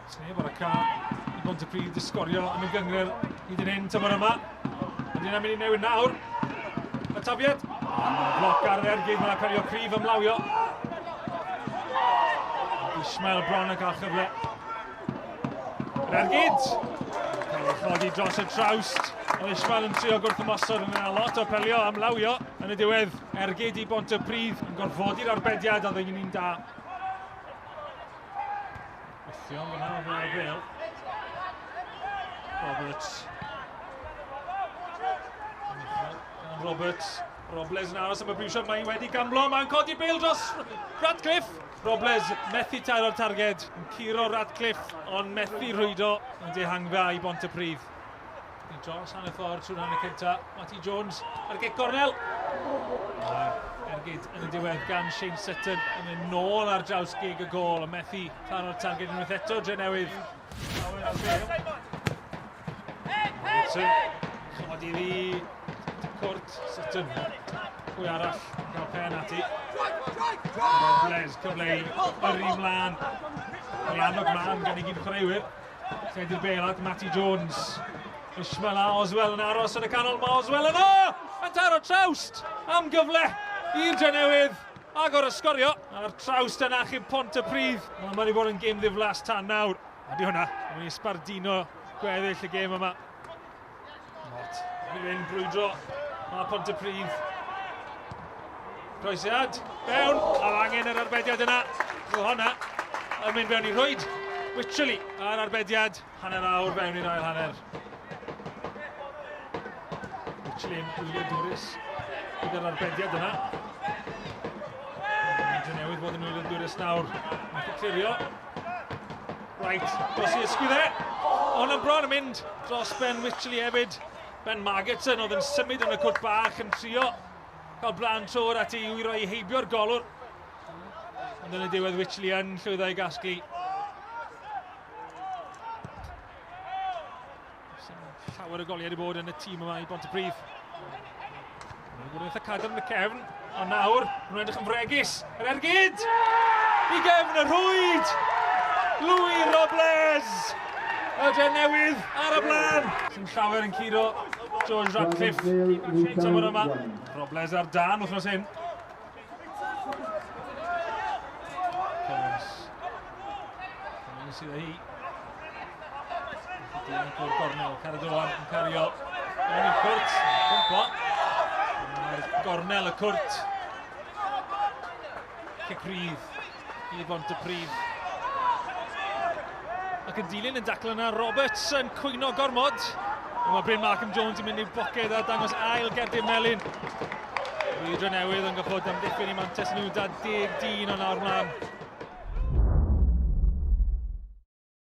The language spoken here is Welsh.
Sneb ar y car i Mhontypridd i sgorio yn y gyngor hyd yn hyn tymor yma. Ydy'n mynd i newid nawr. Y tafiad. Bloc ar yr ergyd, mae'n perio cryf ymlawio. Ishmael bron yn cael cyfle. Yr ergyd. Cael ei chodi dros y trawst. Oedd Ishmael yn trio gwrthymosod yn yna lot o pelio ymlawio. Yn y diwedd, ergyd i Mhontypridd yn gorfodi'r arbediad a ddyn ni'n da. Wythion fyna o fel bel. Robles yn aros am y briwsiau, mae'n wedi gamlo, mae'n codi bel dros Radcliffe. Robles methu tair o'r targed, yn curo Radcliffe, ond methu rhwydo yn dehangfa i Mhontypridd. Dros hanner ffordd trwy'r hanner cynta, Matty Jones ar gic gornel. Ergyd yn y diwedd gan Shane Sutton yn mynd nôl ar draws gig y gol, yn methu tair o'r targed unwaith eto Drenewydd. Chodi ddi cwrt Sutton, pwy arall yn cael pen ati. Robles cyfle i yrru mlaen. Mae'n annog mlaen gan i gyd chwaraewyr. Lledi'r bel at Matty Jones. Ishmael a Oswell yn aros yn y canol, mae Oswell yno! Yn taro trawst am gyfle i'r Drenewydd. Agor y sgorio ar trawst yn achub Mhontypridd. Mae wedi bod yn gêm ddiflas tan nawr. Ydy hwnna, mae'n i sbardino gweddill y gêm yma. Mae'n mynd brwydro, mae Mhontypridd. Croesiad, fewn, a angen yr arbediad yna. Roedd hwnna yn mynd fewn i rhwyd. Wytcheli ar arbediad, hanner awr fewn i'r ail hanner. Wytcheli yn wyliadwrus gyda'r arbediad yna. Drenewydd bod yn wyliadwrus nawr. Mae'n clirio. Right, dros i ysgwyddau. Hwn yn bron yn mynd dros Ben Wytcheli hefyd. Ben Magetson oedd yn symud yn y cwrt bach yn trio cael blaen trwy'r ati i roi heibio'r golwr. Ond yn y diwedd Wytcheli yn llwyddo i gasglu. Llawer y goliad i bod yn y tîm yma i Mhontypridd. Mae'n gwneud eitha cadr yn y cefn, ond nawr, mae'n edrych yn fregus. Yr ergyd! I gefn y rhwyd! Louis Robles! Y Drenewydd ar y blaen! Sy'n llawer yn curo George Radcliffe. Tymor yma. Robles ar dan wrthnos hyn. Cummins sydd â hi. Yn cwrt gornel, Caradoan yn cario. Yn y cwrt, cwmpo. Gornel y cwrt. Cicrydd i Mhontypridd. Ac yn dilyn yn dacl yna, Roberts yn cwyno gormod. Mae Bryn Markham Jones yn mynd i'r boced a dangos ail gerdyn melyn. Drenewydd yn gyffwrdd am ddiffyn i Manchester United 10-10 o nawr mlaen.